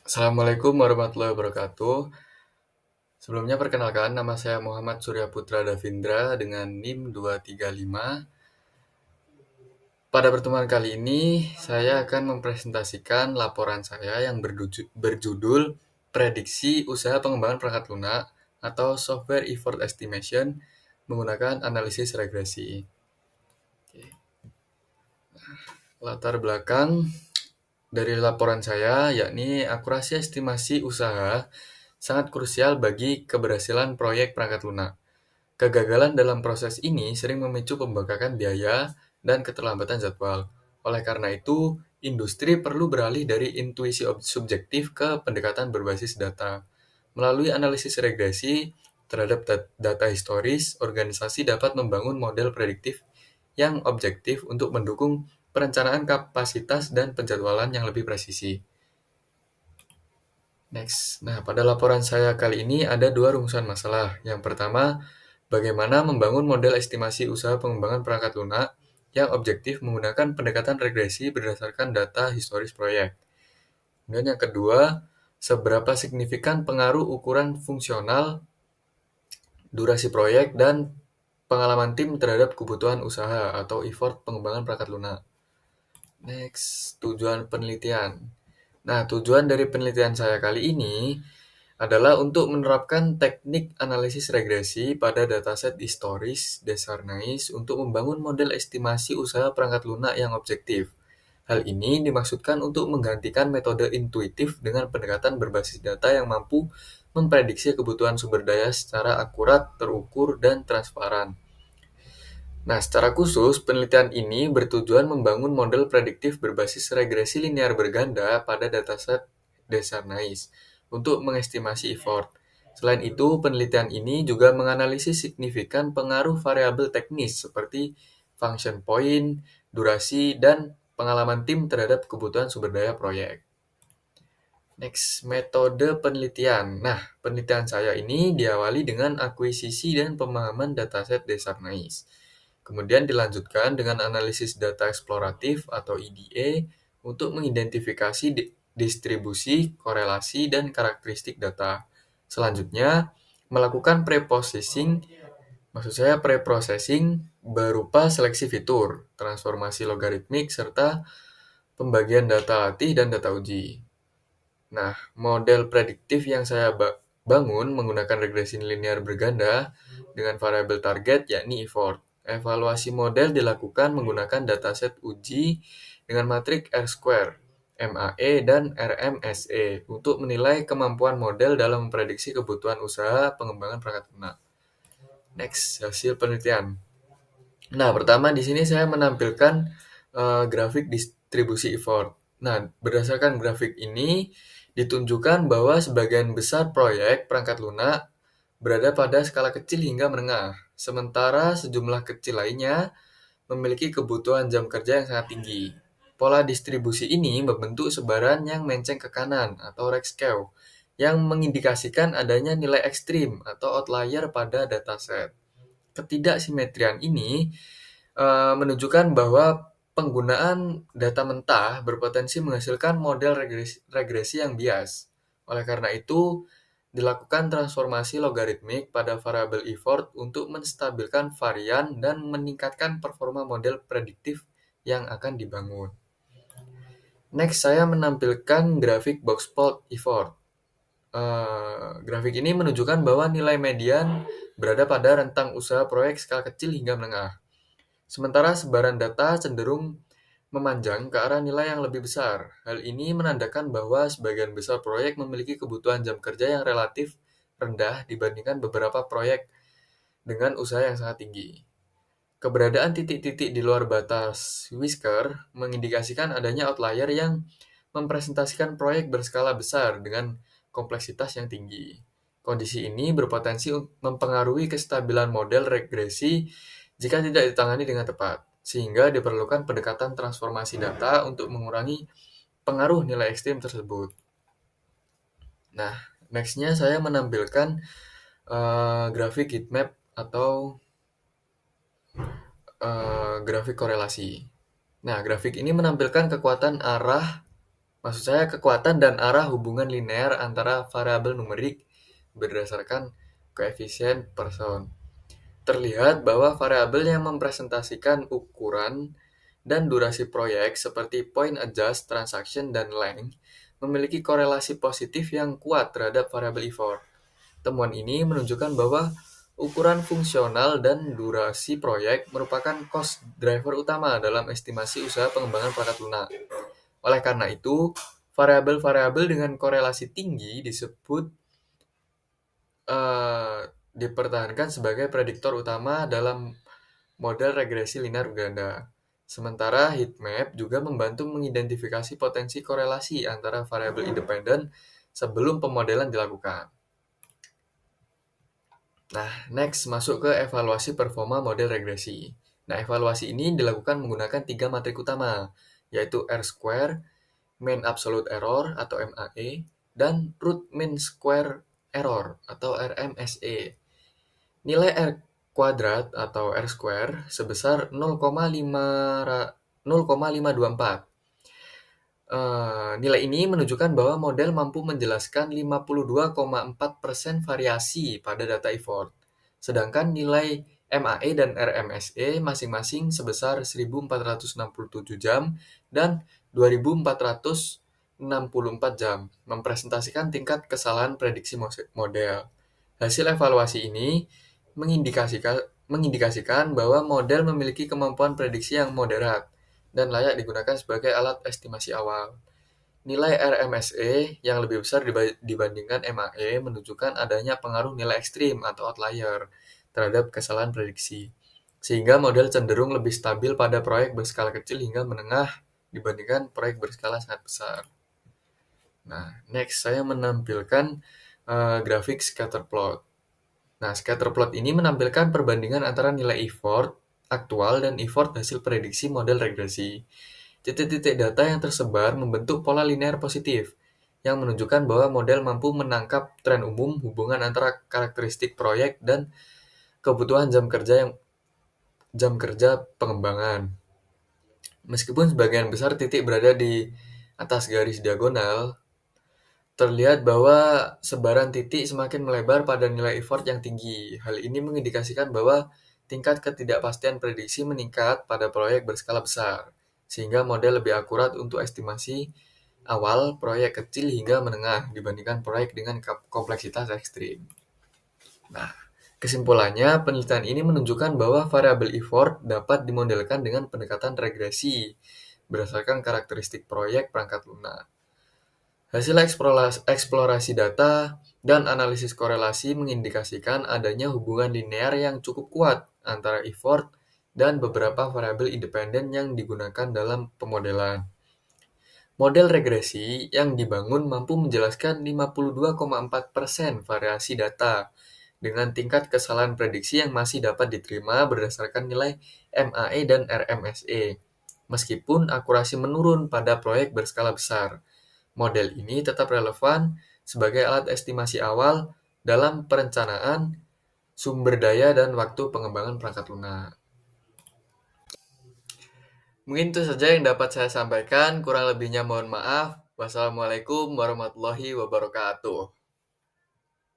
Assalamualaikum warahmatullahi wabarakatuh. Sebelumnya perkenalkan, nama saya Muhammad Surya Putra Davindra dengan NIM 235. Pada pertemuan kali ini, saya akan mempresentasikan laporan saya yang berjudul Prediksi Usaha Pengembangan Perangkat Lunak atau Software Effort Estimation menggunakan analisis regresi. Oke. Latar belakang dari laporan saya, yakni akurasi estimasi usaha sangat krusial bagi keberhasilan proyek perangkat lunak. Kegagalan dalam proses ini sering memicu pembengkakan biaya dan keterlambatan jadwal. Oleh karena itu, industri perlu beralih dari intuisi subjektif ke pendekatan berbasis data. Melalui analisis regresi terhadap data historis, organisasi dapat membangun model prediktif yang objektif untuk mendukung perencanaan kapasitas dan penjadwalan yang lebih presisi. Next. Nah, pada laporan saya kali ini ada dua rumusan masalah. Yang pertama, bagaimana membangun model estimasi usaha pengembangan perangkat lunak yang objektif menggunakan pendekatan regresi berdasarkan data historis proyek. Dan yang kedua, seberapa signifikan pengaruh ukuran fungsional, durasi proyek, dan pengalaman tim terhadap kebutuhan usaha atau effort pengembangan perangkat lunak. Next, tujuan penelitian. Nah, tujuan dari penelitian saya kali ini adalah untuk menerapkan teknik analisis regresi pada dataset historis Desarnais untuk membangun model estimasi usaha perangkat lunak yang objektif. Hal ini dimaksudkan untuk menggantikan metode intuitif dengan pendekatan berbasis data yang mampu memprediksi kebutuhan sumber daya secara akurat, terukur, dan transparan. Nah, secara khusus, penelitian ini bertujuan membangun model prediktif berbasis regresi linear berganda pada dataset Desarnais untuk mengestimasi effort. Selain itu, penelitian ini juga menganalisis signifikan pengaruh variabel teknis seperti function point, durasi, dan pengalaman tim terhadap kebutuhan sumber daya proyek. Next, metode penelitian. Nah, penelitian saya ini diawali dengan akuisisi dan pemahaman dataset Desarnais. Kemudian dilanjutkan dengan analisis data eksploratif atau EDA untuk mengidentifikasi distribusi, korelasi, dan karakteristik data. Selanjutnya, melakukan maksud saya preprocessing berupa seleksi fitur, transformasi logaritmik, serta pembagian data latih dan data uji. Nah, model prediktif yang saya bangun menggunakan regresi linear berganda dengan variabel target yakni effort. Evaluasi model dilakukan menggunakan dataset uji dengan matrik R-square, MAE, dan RMSE untuk menilai kemampuan model dalam memprediksi kebutuhan usaha pengembangan perangkat lunak. Next, hasil penelitian. Nah, pertama di sini saya menampilkan grafik distribusi effort. Nah, berdasarkan grafik ini ditunjukkan bahwa sebagian besar proyek perangkat lunak berada pada skala kecil hingga menengah, sementara sejumlah kecil lainnya memiliki kebutuhan jam kerja yang sangat tinggi. Pola distribusi ini membentuk sebaran yang menceng ke kanan atau Rexkew, yang mengindikasikan adanya nilai ekstrim atau outlier pada dataset. Ketidaksimetrian ini menunjukkan bahwa penggunaan data mentah berpotensi menghasilkan model regresi yang bias. Oleh karena itu, dilakukan transformasi logaritmik pada variabel effort untuk menstabilkan varian dan meningkatkan performa model prediktif yang akan dibangun. Next, saya menampilkan grafik box plot effort. Grafik ini menunjukkan bahwa nilai median berada pada rentang usaha proyek skala kecil hingga menengah. Sementara sebaran data cenderung memanjang ke arah nilai yang lebih besar. Hal ini menandakan bahwa sebagian besar proyek memiliki kebutuhan jam kerja yang relatif rendah dibandingkan beberapa proyek dengan usaha yang sangat tinggi. Keberadaan titik-titik di luar batas whisker mengindikasikan adanya outlier yang mempresentasikan proyek berskala besar dengan kompleksitas yang tinggi. Kondisi ini berpotensi mempengaruhi kestabilan model regresi jika tidak ditangani dengan tepat, sehingga diperlukan pendekatan transformasi data untuk mengurangi pengaruh nilai ekstrim tersebut. Nah, next-nya saya menampilkan grafik heatmap atau grafik korelasi. Nah, grafik ini menampilkan kekuatan arah Maksud saya kekuatan dan arah hubungan linear antara variabel numerik berdasarkan koefisien Poisson. Terlihat bahwa variabel yang mempresentasikan ukuran dan durasi proyek seperti point adjust, transaction, dan length memiliki korelasi positif yang kuat terhadap variabel effort. Temuan ini menunjukkan bahwa ukuran fungsional dan durasi proyek merupakan cost driver utama dalam estimasi usaha pengembangan perangkat lunak. Oleh karena itu, variabel-variabel dengan korelasi tinggi disebut eh, dipertahankan sebagai prediktor utama dalam model regresi linear ganda. Sementara heatmap juga membantu mengidentifikasi potensi korelasi antara variabel independen sebelum pemodelan dilakukan. Nah, next masuk ke evaluasi performa model regresi. Nah, evaluasi ini dilakukan menggunakan 3 matrik utama, yaitu R-square, mean absolute error atau MAE, dan root mean square error atau RMSE. Nilai R kuadrat atau R square sebesar 0,524. Nilai ini menunjukkan bahwa model mampu menjelaskan 52,4% variasi pada data effort, sedangkan nilai MAE dan RMSE masing-masing sebesar 1.467 jam dan 2.464 jam, mempresentasikan tingkat kesalahan prediksi model. Hasil evaluasi ini mengindikasikan bahwa model memiliki kemampuan prediksi yang moderat dan layak digunakan sebagai alat estimasi awal. Nilai RMSE yang lebih besar dibandingkan MAE menunjukkan adanya pengaruh nilai ekstrim atau outlier terhadap kesalahan prediksi, sehingga model cenderung lebih stabil pada proyek berskala kecil hingga menengah dibandingkan proyek berskala sangat besar. Nah, next saya menampilkan grafik scatter plot. Nah, scatter plot ini menampilkan perbandingan antara nilai effort aktual dan effort hasil prediksi model regresi. Titik-titik data yang tersebar membentuk pola linear positif, yang menunjukkan bahwa model mampu menangkap tren umum hubungan antara karakteristik proyek dan kebutuhan jam kerja pengembangan. Meskipun sebagian besar titik berada di atas garis diagonal, terlihat bahwa sebaran titik semakin melebar pada nilai effort yang tinggi. Hal ini mengindikasikan bahwa tingkat ketidakpastian prediksi meningkat pada proyek berskala besar, sehingga model lebih akurat untuk estimasi awal proyek kecil hingga menengah dibandingkan proyek dengan kompleksitas ekstrim. Nah, kesimpulannya, penelitian ini menunjukkan bahwa variabel effort dapat dimodelkan dengan pendekatan regresi berdasarkan karakteristik proyek perangkat lunak. Hasil eksplorasi data dan analisis korelasi mengindikasikan adanya hubungan linear yang cukup kuat antara effort dan beberapa variabel independen yang digunakan dalam pemodelan. Model regresi yang dibangun mampu menjelaskan 52,4% variasi data dengan tingkat kesalahan prediksi yang masih dapat diterima berdasarkan nilai MAE dan RMSE, meskipun akurasi menurun pada proyek berskala besar. Model ini tetap relevan sebagai alat estimasi awal dalam perencanaan sumber daya dan waktu pengembangan perangkat lunak. Mungkin itu saja yang dapat saya sampaikan, kurang lebihnya mohon maaf. Wassalamualaikum warahmatullahi wabarakatuh.